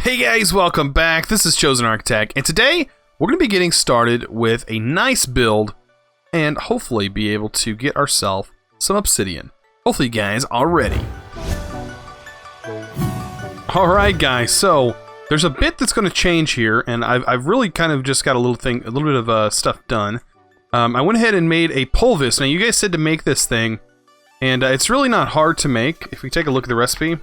Hey guys, welcome back. This is ChosenArchitect, and today we're going to be getting started with a nice build and hopefully be able to get ourselves some Obsidian. Hopefully you guys are ready. Alright guys, so there's a bit that's going to change here, and I've really kind of just got a little bit of stuff done. I went ahead and made a pulvis. Now you guys said to make this thing, and it's really not hard to make. If we take a look at the recipe,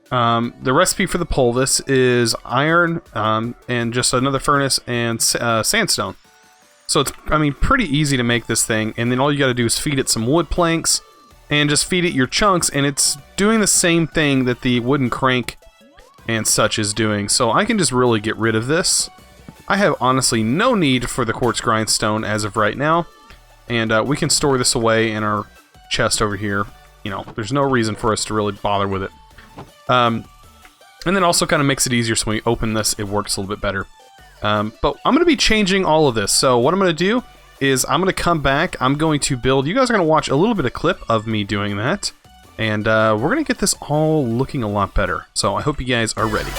the recipe for the pulvis is iron and just another furnace and sandstone. So it's, I mean, pretty easy to make this thing, and then all you got to do is feed it some wood planks and just feed it your chunks, and it's doing the same thing that the wooden crank and such is doing. So I can just really get rid of this. I have honestly no need for the quartz grindstone as of right now, and we can store this away in our chest over here. You know, there's no reason for us to really bother with it. And then also kind of makes it easier so when we open this, it works a little bit better. But I'm going to be changing all of this. So what I'm going to do is I'm going to come back. I'm going to build. You guys are going to watch a little bit of clip of me doing that. And we're going to get this all looking a lot better. So I hope you guys are ready.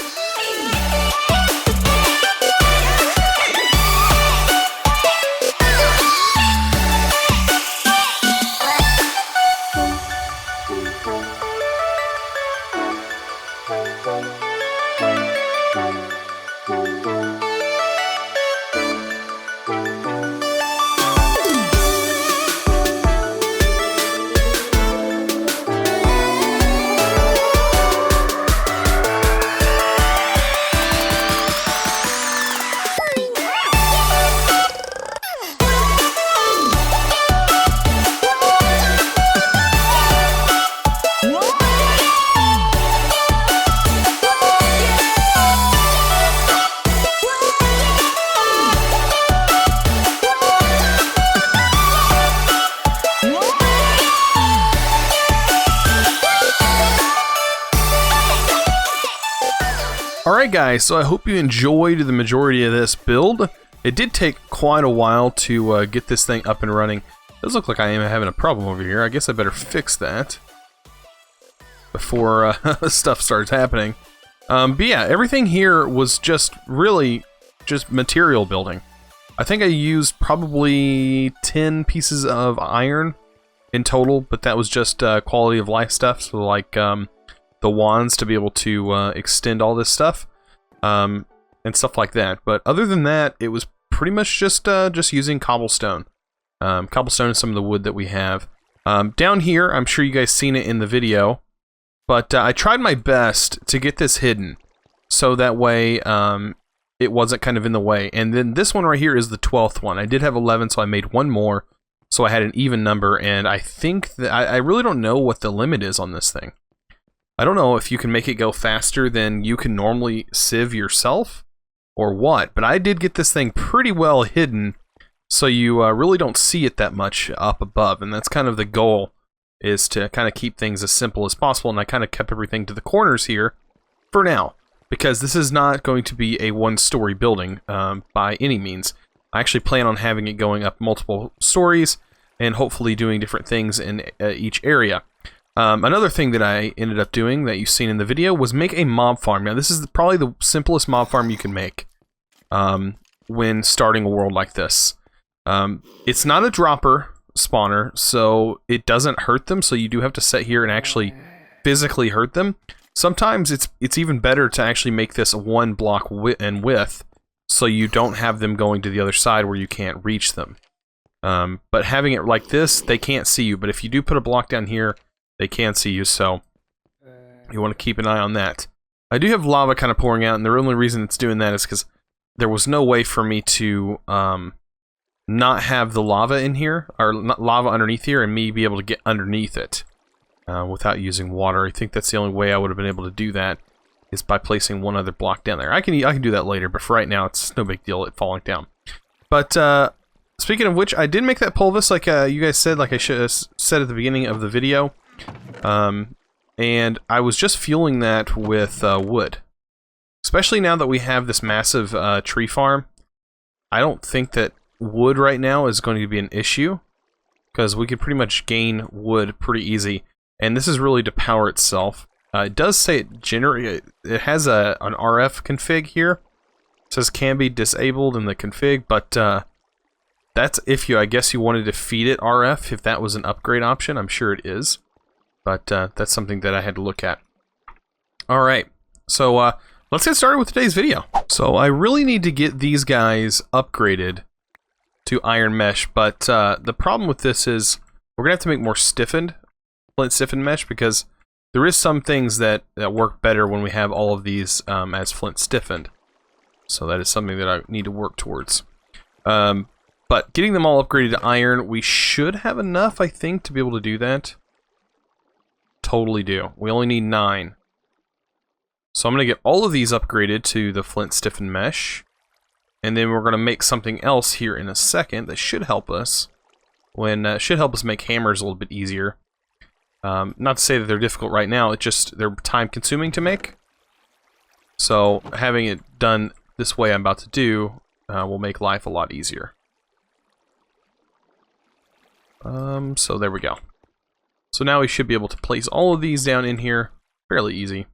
Alright guys, so I hope you enjoyed the majority of this build. It did take quite a while to get this thing up and running. It does look like I am having a problem over here. I guess I better fix that before stuff starts happening. But yeah, everything here was just really just material building. I think I used probably 10 pieces of iron in total, but that was just quality of life stuff, so like the wands to be able to extend all this stuff, and stuff like that. But other than that, it was pretty much just using cobblestone. Cobblestone is some of the wood that we have. Down here, I'm sure you guys seen it in the video, but I tried my best to get this hidden, so that way it wasn't kind of in the way. And then this one right here is the 12th one. I did have 11, so I made one more, so I had an even number, and I think that I really don't know what the limit is on this thing. I don't know if you can make it go faster than you can normally sieve yourself or what, but I did get this thing pretty well hidden, so you really don't see it that much up above, and that's kind of the goal, is to kind of keep things as simple as possible, and I kind of kept everything to the corners here for now, because this is not going to be a one-story building by any means. I actually plan on having it going up multiple stories and hopefully doing different things in each area. Another thing that I ended up doing that you've seen in the video was make a mob farm. Now this is probably the simplest mob farm you can make when starting a world like this. It's not a dropper spawner, so it doesn't hurt them, so you do have to sit here and actually physically hurt them. Sometimes it's even better to actually make this a 1 block in width, so you don't have them going to the other side where you can't reach them. But having it like this, they can't see you, but if you do put a block down here, they can see you, so you want to keep an eye on that. I do have lava kind of pouring out, and the only reason it's doing that is because there was no way for me to not have the lava in here, or lava underneath here, and me be able to get underneath it without using water. I think that's the only way I would have been able to do that, is by placing one other block down there. I can do that later, but for right now, it's no big deal it falling down. But speaking of which, I did make that pulvis like you guys said, like I should have said at the beginning of the video. And I was just fueling that with wood. Especially now that we have this massive tree farm, I don't think that wood right now is going to be an issue, because we could pretty much gain wood pretty easy, and this is really to power itself. It does say it has an RF config here. It says can be disabled in the config, but that's if I guess you wanted to feed it RF, if that was an upgrade option. I'm sure it is, but that's something that I had to look at. All right, so let's get started with today's video. So I really need to get these guys upgraded to iron mesh, but the problem with this is we're gonna have to make more flint stiffened mesh, because there is some things that work better when we have all of these as flint stiffened. So that is something that I need to work towards. But getting them all upgraded to iron, we should have enough, I think, to be able to do that. Totally do. We only need 9. So I'm going to get all of these upgraded to the flint stiffened mesh. And then we're going to make something else here in a second that should help us. Should help us make hammers a little bit easier. Not to say that they're difficult right now, it's just they're time consuming to make. So having it done this way I'm about to do will make life a lot easier. So there we go. So now we should be able to place all of these down in here fairly easy.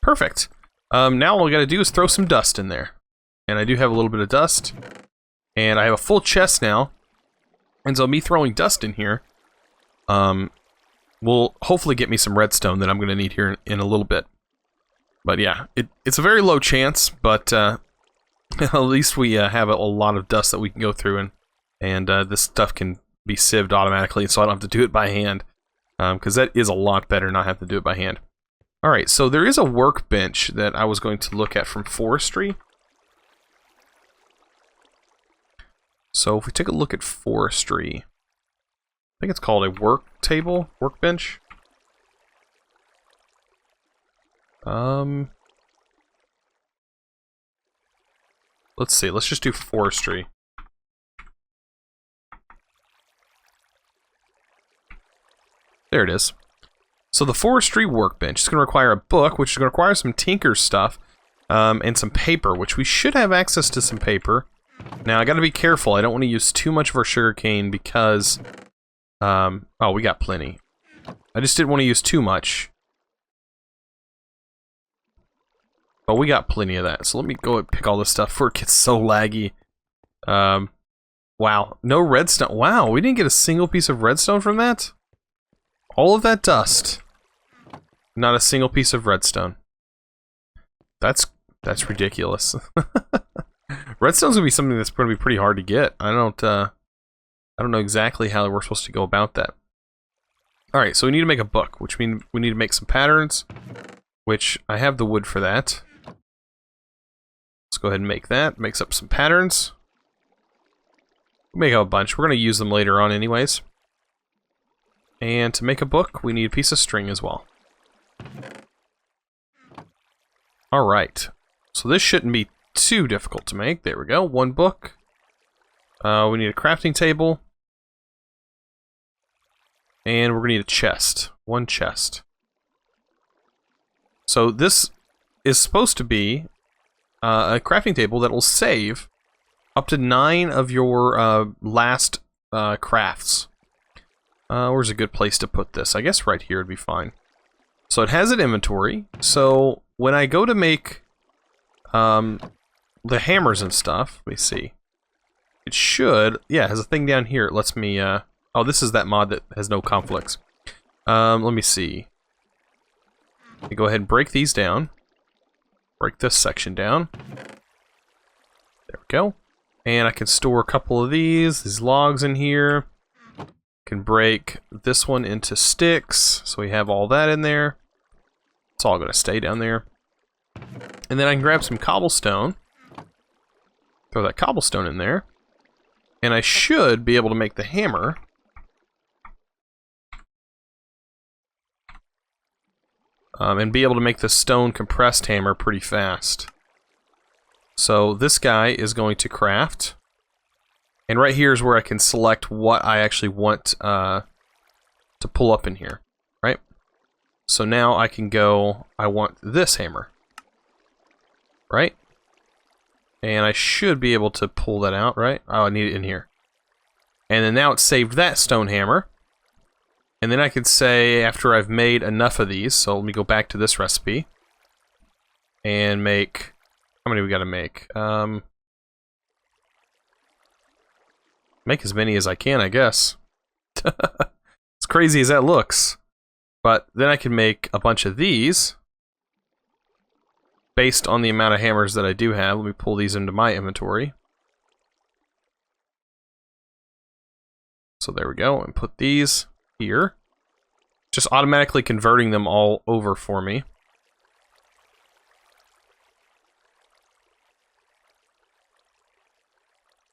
Perfect. Now all we gotta do is throw some dust in there. And I do have a little bit of dust. And I have a full chest now. And so me throwing dust in here will hopefully get me some redstone that I'm going to need here in a little bit. But yeah, it's a very low chance, but at least we have a lot of dust that we can go through, and this stuff can be sieved automatically, so I don't have to do it by hand, because that is a lot better not have to do it by hand. Alright, so there is a workbench that I was going to look at from Forestry. So if we take a look at Forestry, I think it's called a workbench. Let's see, let's just do Forestry. There it is. So the Forestry workbench is going to require a book, which is going to require some tinker stuff, and some paper, which we should have access to some paper. Now, I gotta be careful. I don't want to use too much of our sugarcane because... oh, we got plenty. I just didn't want to use too much. But we got plenty of that. So let me go and pick all this stuff before it gets so laggy. Wow. No redstone. Wow, we didn't get a single piece of redstone from that? All of that dust. Not a single piece of redstone. That's ridiculous. Redstone's gonna be something that's gonna be pretty hard to get. I don't know exactly how we're supposed to go about that. Alright, so we need to make a book, which means we need to make some patterns, which I have the wood for that. Let's go ahead and make that. Makes up some patterns. We'll make up a bunch. We're gonna use them later on anyways. And to make a book, we need a piece of string as well. Alright. So this shouldn't be too difficult to make. There we go. One book. We need a crafting table. And we're going to need a chest. One chest. So this is supposed to be a crafting table that will save up to 9 of your last crafts. Where's a good place to put this? I guess right here would be fine. So it has an inventory. So when I go to make the hammers and stuff, let me see. It should, yeah, it has a thing down here. It lets me, oh, this is that mod that has no conflicts. Let me see. Let me go ahead and break these down. Break this section down. There we go. And I can store a couple of these logs in here. Can break this one into sticks, so we have all that in there. It's all going to stay down there. And then I can grab some cobblestone. Throw that cobblestone in there. And I should be able to make the hammer. And be able to make the stone compressed hammer pretty fast. So this guy is going to craft. And right here is where I can select what I actually want to pull up in here. Right? So now I can go, I want this hammer. Right? And I should be able to pull that out, right? Oh, I need it in here. And then now it's saved that stone hammer. And then I could say, after I've made enough of these, so let me go back to this recipe and make, how many we gotta make? Make as many as I can, I guess. As crazy as that looks. But then I can make a bunch of these based on the amount of hammers that I do have. Let me pull these into my inventory. So there we go, and put these here. Just automatically converting them all over for me.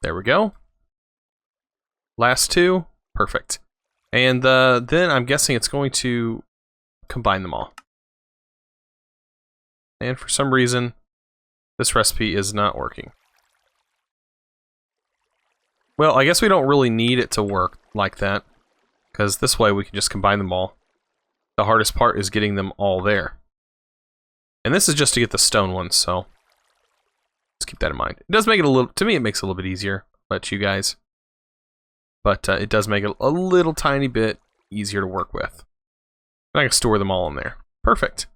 There we go. Last two, perfect. And then I'm guessing it's going to combine them all. And for some reason, this recipe is not working. Well, I guess we don't really need it to work like that, because this way we can just combine them all. The hardest part is getting them all there. And this is just to get the stone ones, so let's keep that in mind. It does make it a little, to me it makes it a little bit easier, let you guys. But it does make it a little tiny bit easier to work with. And I can store them all in there. Perfect.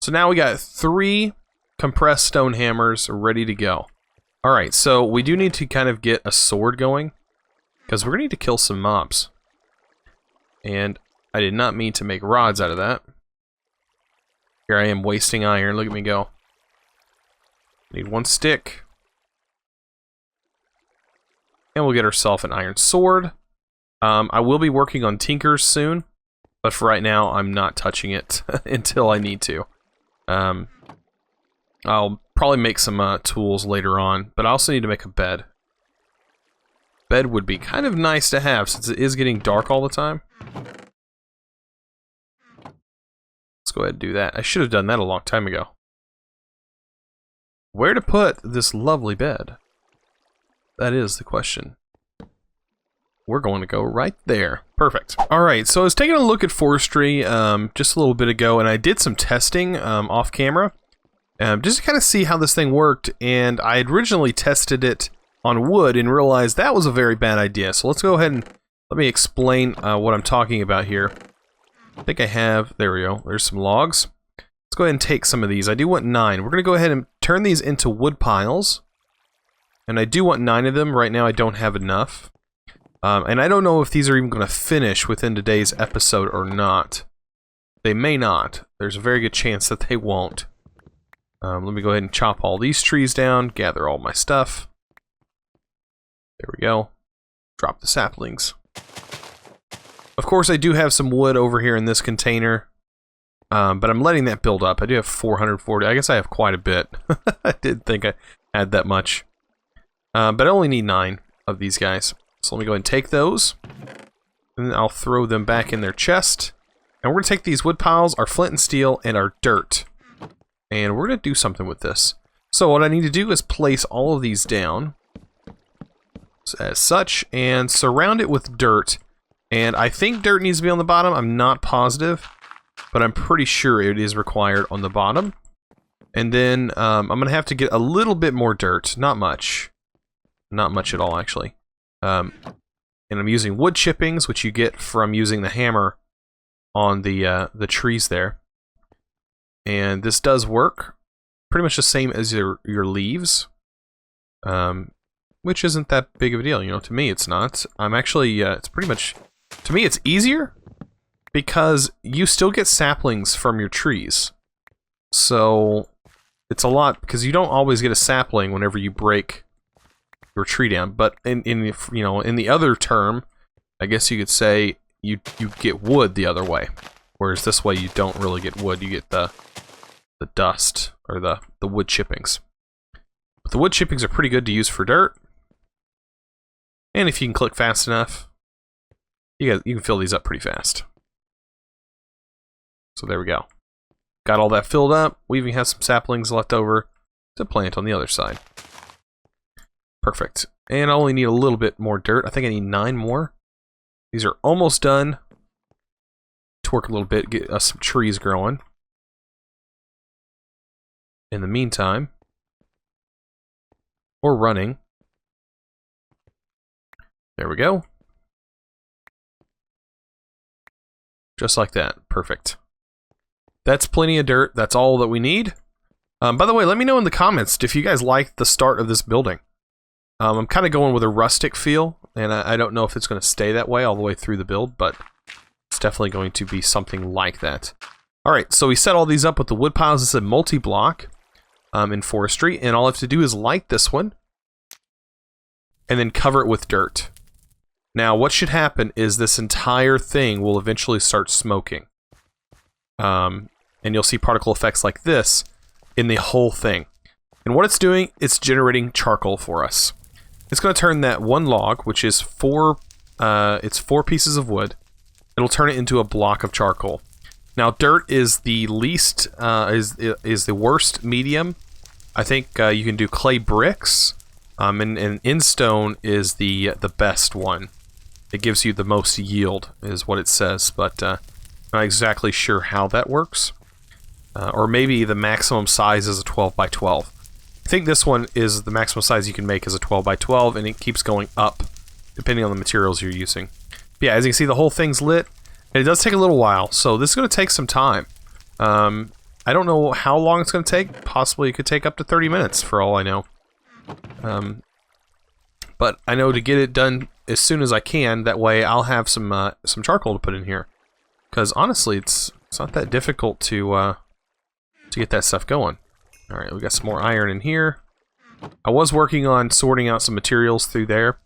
So now we got 3 compressed stone hammers ready to go. Alright, so we do need to kind of get a sword going, because we're going to need to kill some mobs. And I did not mean to make rods out of that. Here I am wasting iron, look at me go. Need 1 stick. And we'll get ourselves an iron sword. I will be working on tinkers soon, but for right now I'm not touching it until I need to. I'll probably make some tools later on, but I also need to make a bed. Bed would be kind of nice to have since it is getting dark all the time. Let's go ahead and do that. I should have done that a long time ago. Where to put this lovely bed? That is the question. We're going to go right there. Perfect. Alright, so I was taking a look at Forestry just a little bit ago, and I did some testing off camera. Just to kind of see how this thing worked, and I had originally tested it on wood and realized that was a very bad idea. So let's go ahead and let me explain what I'm talking about here. I think I have, there we go, there's some logs. Let's go ahead and take some of these. I do want 9. We're going to go ahead and turn these into wood piles. And I do want 9 of them. Right now I don't have enough. And I don't know if these are even going to finish within today's episode or not. They may not. There's a very good chance that they won't. Let me go ahead and chop all these trees down, gather all my stuff. There we go. Drop the saplings. Of course, I do have some wood over here in this container, but I'm letting that build up. I do have 440. I guess I have quite a bit. I didn't think I had that much. But I only need 9 of these guys. So let me go ahead and take those, and then I'll throw them back in their chest. And we're going to take these wood piles, our flint and steel, and our dirt. And we're going to do something with this. So what I need to do is place all of these down as such, and surround it with dirt. And I think dirt needs to be on the bottom. I'm not positive, but I'm pretty sure it is required on the bottom. And then I'm going to have to get a little bit more dirt. Not much. Not much at all, actually. And I'm using wood chippings, which you get from using the hammer on the trees there. And this does work. Pretty much the same as your leaves. Which isn't that big of a deal, you know, to me it's not. I'm actually, it's pretty much, to me it's easier because you still get saplings from your trees. So, it's a lot, because you don't always get a sapling whenever you break your tree down, but in the other term, I guess you could say you get wood the other way, whereas this way you don't really get wood, you get the dust or the wood chippings. But the wood chippings are pretty good to use for dirt, and if you can click fast enough, you can fill these up pretty fast. So there we go. Got all that filled up. We even have some saplings left over to plant on the other side. Perfect. And I only need a little bit more dirt. I think I need 9 more. These are almost done. Torque a little bit, get us some trees growing. In the meantime, or running. There we go. Just like that. Perfect. That's plenty of dirt. That's all that we need. By the way, let me know in the comments if you guys like the start of this building. I'm kind of going with a rustic feel, and I don't know if it's going to stay that way all the way through the build, but it's definitely going to be something like that. Alright, so we set all these up with the wood piles. It's a multi-block in Forestry, and all I have to do is light this one, and then cover it with dirt. Now, what should happen is this entire thing will eventually start smoking. And you'll see particle effects like this in the whole thing. And what it's doing, it's generating charcoal for us. It's going to turn that one log, which is four pieces of wood, it'll turn it into a block of charcoal. Now, dirt is the least, is the worst medium. I think you can do clay bricks, and in stone is the best one. It gives you the most yield, is what it says, but not exactly sure how that works. Or maybe the maximum size is a 12 by 12. I think this one is the maximum size you can make is a 12 by 12, and it keeps going up depending on the materials you're using. But yeah, as you can see, the whole thing's lit, and it does take a little while, so this is going to take some time. I don't know how long it's going to take. Possibly it could take up to 30 minutes for all I know. But I know to get it done as soon as I can, that way I'll have some charcoal to put in here. Because honestly, it's not that difficult to get that stuff going. Alright, we got some more iron in here. I was working on sorting out some materials through there,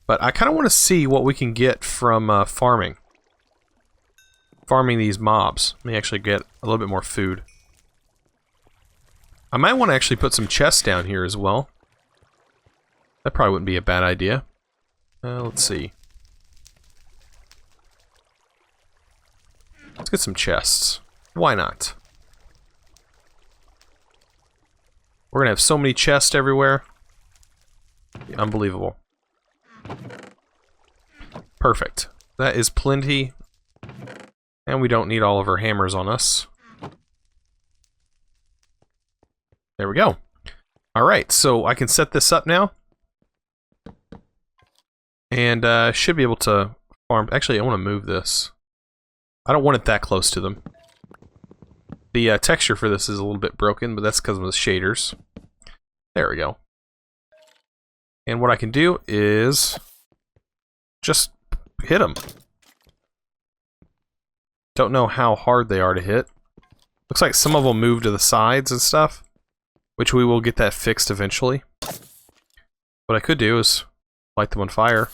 but I kind of want to see what we can get from farming. Farming these mobs. Let me actually get a little bit more food. I might want to actually put some chests down here as well. That probably wouldn't be a bad idea. Let's see. Let's get some chests. Why not? We're gonna have so many chests everywhere. Unbelievable. Perfect. That is plenty. And we don't need all of our hammers on us. There we go. Alright, so I can set this up now. And should be able to farm. Actually, I want to move this. I don't want it that close to them. The texture for this is a little bit broken, but that's because of the shaders. There we go. And what I can do is just hit them. Don't know how hard they are to hit. Looks like some of them move to the sides and stuff, which we will get that fixed eventually. What I could do is light them on fire.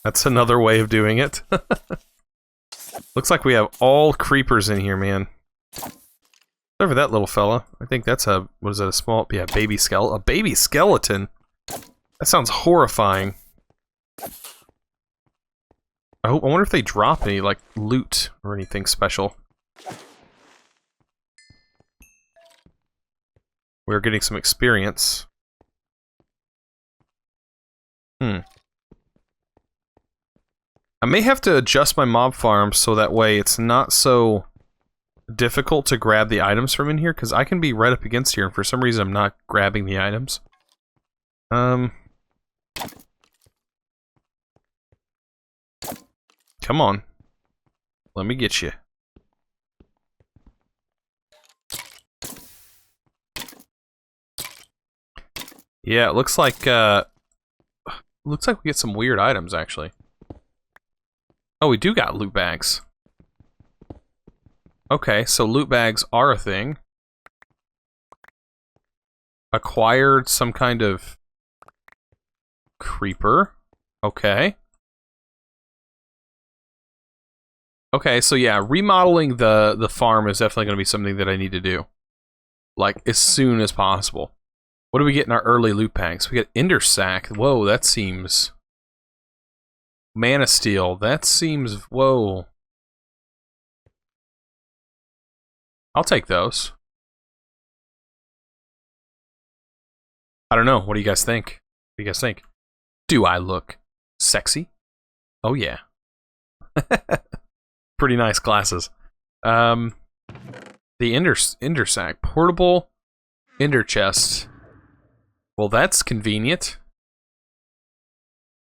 That's another way of doing it. Looks like we have all creepers in here, man. Except for that little fella. I think that's a, what is that, a small, yeah, baby skeleton. A baby skeleton? That sounds horrifying. I wonder if they drop any, like, loot or anything special. We're getting some experience. I may have to adjust my mob farm so that way it's not so difficult to grab the items from in here, because I can be right up against here and for some reason I'm not grabbing the items. Come on. Let me get you. Yeah, it looks like we get some weird items actually. Oh, we do got loot bags. Okay, so loot bags are a thing. Acquired some kind of creeper. Okay. Okay, so yeah, remodeling the farm is definitely going to be something that I need to do. Like, as soon as possible. What do we get in our early loot bags? We get Ender Sack. Whoa, that seems... Mana Steel. That seems... Whoa. I'll take those. I don't know. What do you guys think? What do you guys think? Do I look sexy? Oh, yeah. Pretty nice glasses. The Ender Sack. Portable Ender Chest. Well, that's convenient.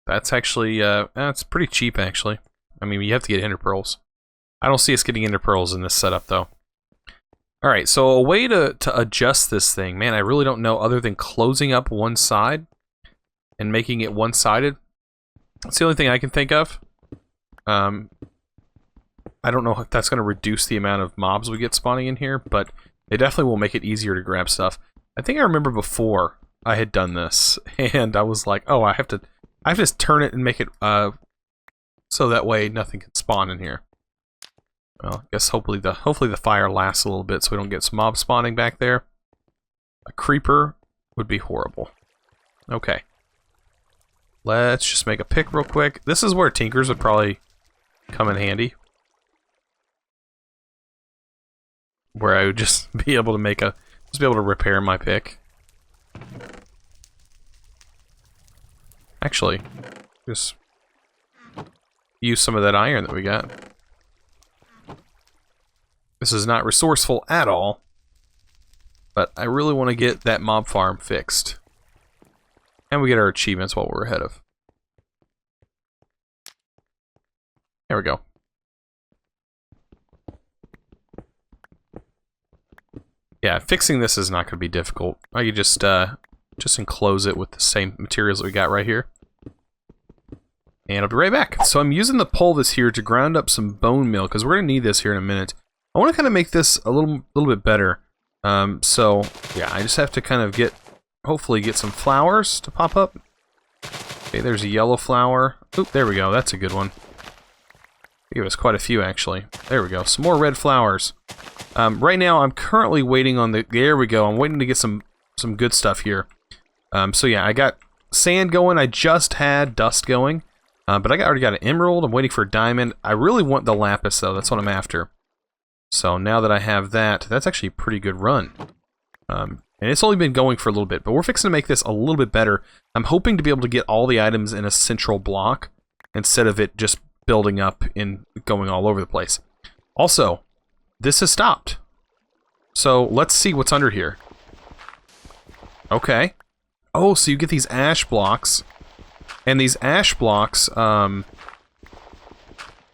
That's actually, that's pretty cheap, actually. I mean, you have to get ender pearls. I don't see us getting ender pearls in this setup, though. Alright, so a way to adjust this thing, man, I really don't know other than closing up one side and making it one-sided. That's the only thing I can think of. I don't know if that's going to reduce the amount of mobs we get spawning in here, but it definitely will make it easier to grab stuff. I think I remember before I had done this, and I was like, oh, I have to just turn it and make it so that way nothing can spawn in here. Well, I guess hopefully the fire lasts a little bit so we don't get some mob spawning back there. A creeper would be horrible. Okay. Let's just make a pick real quick. This is where tinkers would probably come in handy. Where I would just be able to repair my pick. Actually, just use some of that iron that we got. This is not resourceful at all, but I really want to get that mob farm fixed. And we get our achievements while we're ahead of. There we go. Yeah, fixing this is not going to be difficult. I could just enclose it with the same materials that we got right here. And I'll be right back. So I'm using the pole this here to ground up some bone meal, because we're going to need this here in a minute. I want to kind of make this a little bit better. So, yeah, I just have to kind of hopefully get some flowers to pop up. Okay, there's a yellow flower. Oop, there we go. That's a good one. Give us quite a few, actually. There we go. Some more red flowers. Right now, I'm currently waiting on there we go. I'm waiting to get some good stuff here. So yeah, I got sand going. I just had dust going. But I already got an emerald. I'm waiting for a diamond. I really want the lapis, though. That's what I'm after. So now that I have that, that's actually a pretty good run. And it's only been going for a little bit, but we're fixing to make this a little bit better. I'm hoping to be able to get all the items in a central block instead of it just building up and going all over the place. Also, this has stopped. So let's see what's under here. Okay. Oh, so you get these ash blocks. And these ash blocks are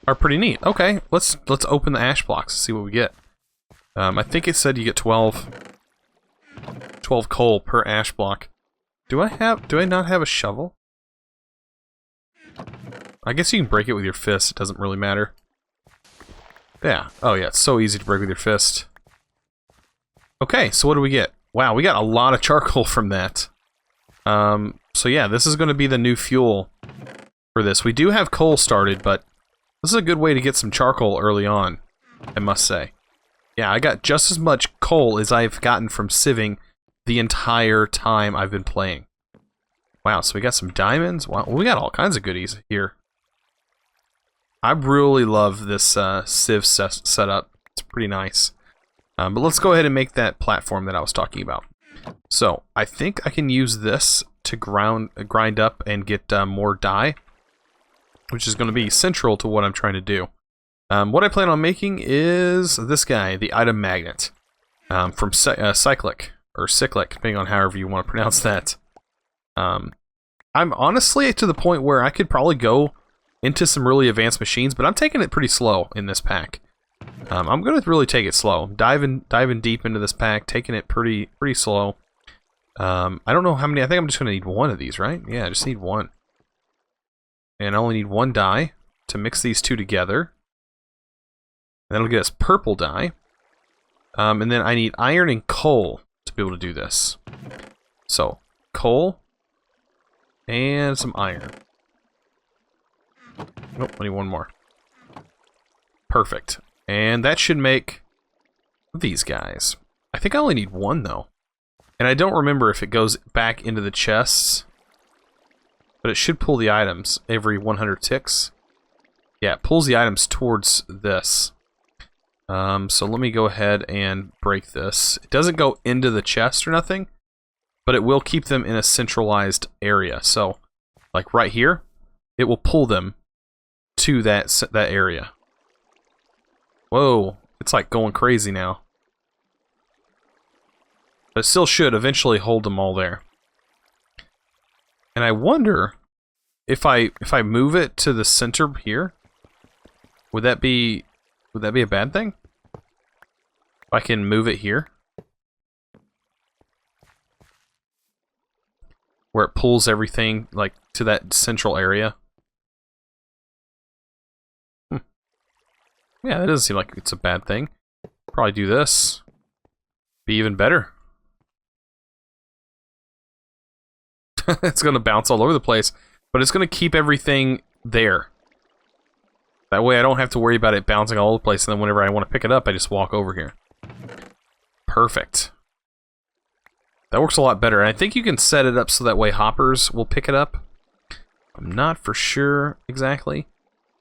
pretty neat. Okay, let's open the ash blocks and see what we get. I think it said you get 12 coal per ash block. Do I not have a shovel? I guess you can break it with your fist. It doesn't really matter. Yeah. Oh yeah, it's so easy to break with your fist. Okay, so what do we get? Wow, we got a lot of charcoal from that. So yeah, this is going to be the new fuel for this. We do have coal started, but this is a good way to get some charcoal early on, I must say. Yeah, I got just as much coal as I've gotten from sieving the entire time I've been playing. Wow, so we got some diamonds. Wow, we got all kinds of goodies here. I really love this sieve setup. It's pretty nice. But let's go ahead and make that platform that I was talking about. So, I think I can use this to grind up and get more dye, which is going to be central to what I'm trying to do. What I plan on making is this guy, the item magnet, from Cyclic, or Cyclic, depending on however you want to pronounce that. I'm honestly to the point where I could probably go into some really advanced machines, but I'm taking it pretty slow in this pack. I'm going to really take it slow. Diving deep into this pack, taking it pretty slow. I don't know how many. I think I'm just going to need one of these, right? Yeah, I just need one. And I only need one dye to mix these two together. And that'll get us purple dye. And then I need iron and coal to be able to do this. So, coal and some iron. Nope, I need one more. Perfect. And that should make these guys. I think I only need one, though. And I don't remember if it goes back into the chests. But it should pull the items every 100 ticks. Yeah, it pulls the items towards this. So let me go ahead and break this. It doesn't go into the chest or nothing, but it will keep them in a centralized area. So, like right here, it will pull them to that area. Whoa, it's like going crazy now. But it still should eventually hold them all there. And I wonder if I move it to the center here, would that be a bad thing? If I can move it here, where it pulls everything like to that central area. Yeah, that doesn't seem like it's a bad thing. Probably do this. Be even better. It's going to bounce all over the place, but it's going to keep everything there. That way I don't have to worry about it bouncing all over the place, and then whenever I want to pick it up, I just walk over here. Perfect. That works a lot better, and I think you can set it up so that way hoppers will pick it up. I'm not for sure exactly.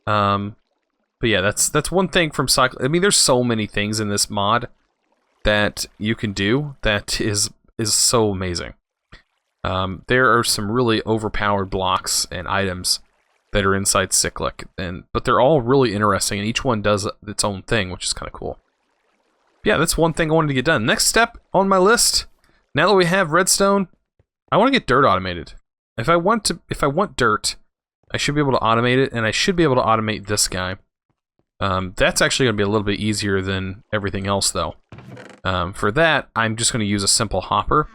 But yeah, that's one thing from Cyclic. I mean, there's so many things in this mod that you can do that is so amazing. There are some really overpowered blocks and items that are inside Cyclic, but they're all really interesting, and each one does its own thing, which is kind of cool. Yeah, that's one thing I wanted to get done. Next step on my list, now that we have redstone, I want to get dirt automated. If I want dirt, I should be able to automate it, and I should be able to automate this guy. That's actually going to be a little bit easier than everything else, though. For that, I'm just going to use a simple hopper.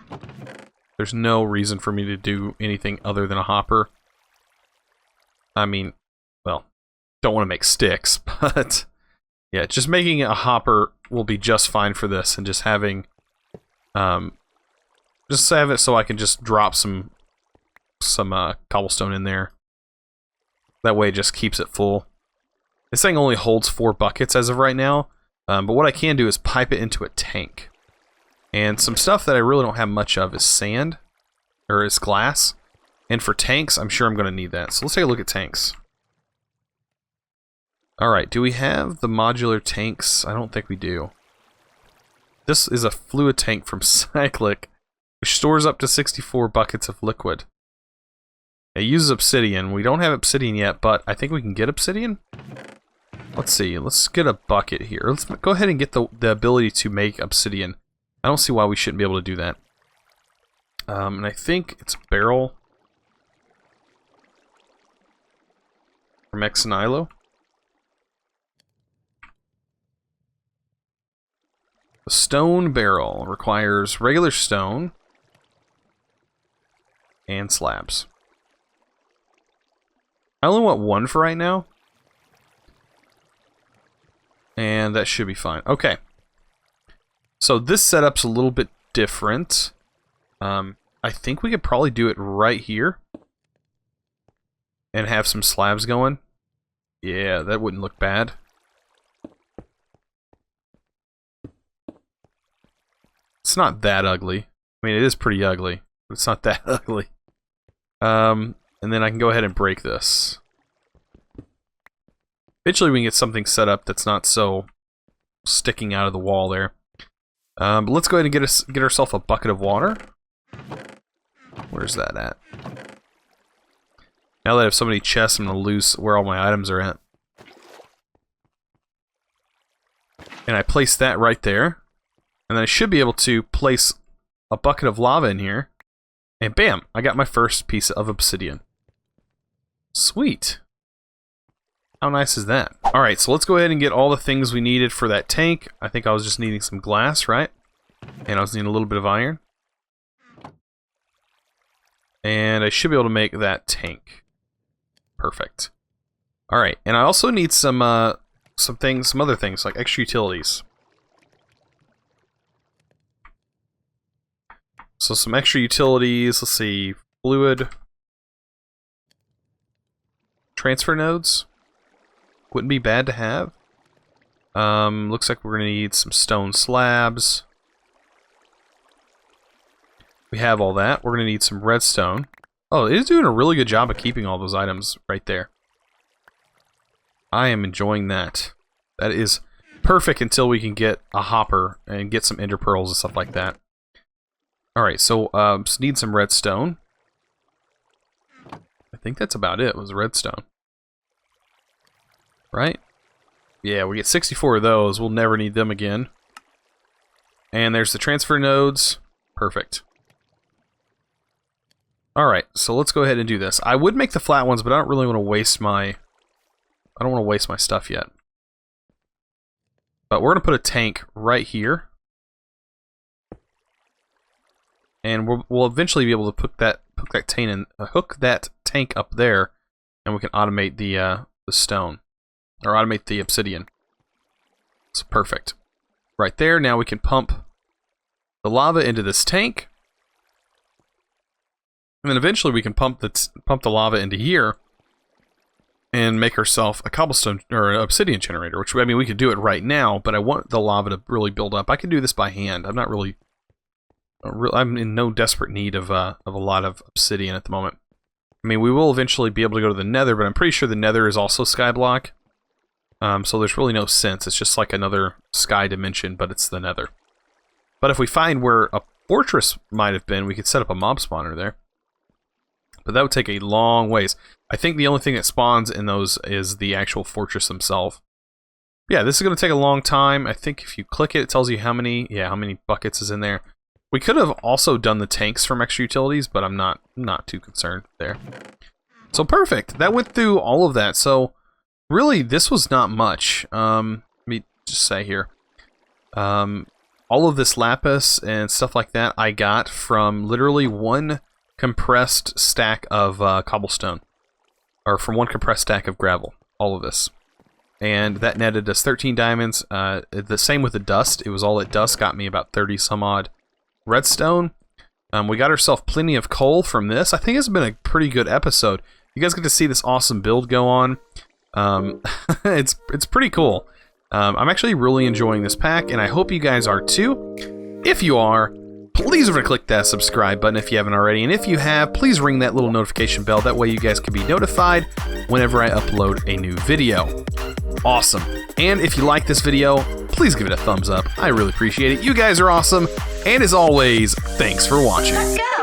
There's no reason for me to do anything other than a hopper. I mean, well, don't want to make sticks, but yeah, just making a hopper will be just fine for this, and just having, just have it so I can just drop some cobblestone in there. That way it just keeps it full. This thing only holds 4 buckets as of right now, but what I can do is pipe it into a tank. And some stuff that I really don't have much of is sand, or is glass. And for tanks, I'm sure I'm going to need that. So let's take a look at tanks. Alright, do we have the modular tanks? I don't think we do. This is a fluid tank from Cyclic, which stores up to 64 buckets of liquid. It uses obsidian. We don't have obsidian yet, but I think we can get obsidian. Let's see. Let's get a bucket here. Let's go ahead and get the ability to make obsidian. I don't see why we shouldn't be able to do that. And I think it's a barrel from Ex Nihilo. The stone barrel requires regular stone and slabs. I only want 1 for right now. And that should be fine. Okay. So this setup's a little bit different. I think we could probably do it right here. And have some slabs going. Yeah, that wouldn't look bad. It's not that ugly. I mean, it is pretty ugly, but it's not that ugly. And then I can go ahead and break this. Eventually we can get something set up that's not so sticking out of the wall there. But let's go ahead and get ourselves a bucket of water. Where's that at? Now that I have so many chests, I'm going to lose where all my items are at. And I place that right there. And then I should be able to place a bucket of lava in here. And bam! I got my first piece of obsidian. Sweet. How nice is that? Alright, so let's go ahead and get all the things we needed for that tank. I think I was just needing some glass, right? And I was needing a little bit of iron. And I should be able to make that tank. Perfect. Alright, and I also need some other things, like extra utilities. So some extra utilities, let's see, fluid. Transfer nodes. Wouldn't be bad to have. Looks like we're going to need some stone slabs. We have all that. We're going to need some redstone. Oh, it is doing a really good job of keeping all those items right there. I am enjoying that. That is perfect until we can get a hopper and get some ender pearls and stuff like that. Alright, so just need some redstone. I think that's about it, was redstone. Right? Yeah, we get 64 of those. We'll never need them again. And there's the transfer nodes. Perfect. Alright, so let's go ahead and do this. I would make the flat ones, but I don't really want to waste my... I don't want to waste my stuff yet. But we're going to put a tank right here. And we'll eventually be able to hook that tank up there, and we can automate the stone. Or automate the obsidian. So perfect. Right there, now we can pump the lava into this tank. And then eventually we can pump the lava into here and make ourselves a cobblestone or an obsidian generator, which, I mean, we could do it right now, but I want the lava to really build up. I can do this by hand. I'm in no desperate need of a lot of obsidian at the moment. I mean, we will eventually be able to go to the nether, but I'm pretty sure the nether is also skyblock. So there's really no sense. It's just like another sky dimension, but it's the nether. But if we find where a fortress might have been, we could set up a mob spawner there. But that would take a long ways. I think the only thing that spawns in those is the actual fortress themselves. Yeah, this is going to take a long time. I think if you click it, it tells you how many buckets is in there. We could have also done the tanks from extra utilities, but I'm not too concerned there. So perfect. That went through all of that. So really, this was not much. Let me just say here. All of this lapis and stuff like that I got from literally one compressed stack of cobblestone. Or from one compressed stack of gravel. All of this. And that netted us 13 diamonds. The same with the dust. It was all at dust. Got me about 30 some odd redstone. We got ourselves plenty of coal from this. I think it's been a pretty good episode. You guys get to see this awesome build go on. It's pretty cool. I'm actually really enjoying this pack, and I hope you guys are too. If you are, please remember to click that subscribe button if you haven't already, and if you have, please ring that little notification bell. That way you guys can be notified whenever I upload a new video. Awesome. And if you like this video, please give it a thumbs up. I really appreciate it. You guys are awesome. And as always, thanks for watching. Let's go!